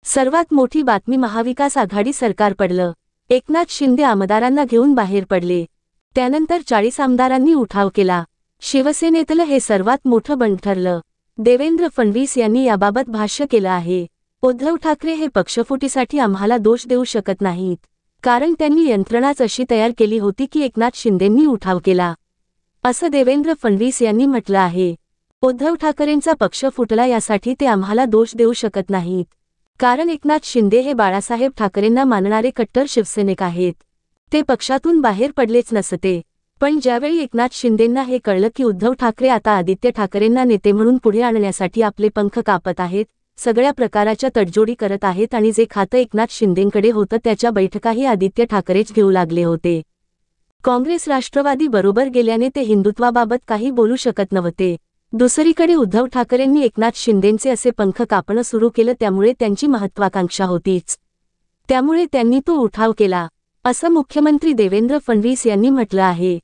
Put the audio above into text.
सर्वात मोठी बातमी महाविकास आघाडी सरकार पडलं. एकनाथ शिंदे आमदारांना घेऊन बाहेर पडले. त्यानंतर 40 आमदारांनी उठाव केला. शिवसेनेतलं हे सर्वात मोठं बंड ठरलं. देवेंद्र फडणवीस यांनी याबाबत भाष्य केलं आहे. उद्धव ठाकरे हे पक्षफुटीसाठी आम्हाला दोष देऊ शकत नाहीत, कारण त्यांनी यंत्रणाच अशी तयार केली होती की एकनाथ शिंदेंनी उठाव केला, असं देवेंद्र फडणवीस यांनी म्हटलं आहे. उद्धव ठाकरेंचा पक्ष फुटला यासाठी ते आम्हाला दोष देऊ शकत नाहीत, कारण एकनाथ शिंदे हे बाळासाहेब ठाकरेंना मानणारे कट्टर शिवसैनिक आहेत. ते पक्षातून बाहेर पडलेच नसते. पण ज्यावेळी एकनाथ शिंदेंना हे कळलं की उद्धव ठाकरे आता आदित्य ठाकरेंना नेते म्हणून पुढे आणण्यासाठी आपले पंख कापत आहेत, सगळ्या प्रकारच्या तडजोडी करत आहेत आणि जे खातं एकनाथ शिंदेंकडे होतं त्याच्या बैठकाही आदित्य ठाकरेच घेऊ लागले होते. काँग्रेस राष्ट्रवादी बरोबर गेल्याने ते हिंदुत्वाबाबत काही बोलू शकत नव्हते. दुसरीकडे उद्धव ठाकरेंनी एकनाथ शिंदेंचे असे पंख कापणं सुरू केलं, त्यामुळे त्यांची महत्त्वाकांक्षा होतीच. त्यामुळे त्यांनी तो उठाव केला, असं मुख्यमंत्री देवेंद्र फडणवीस यांनी म्हटलं आहे.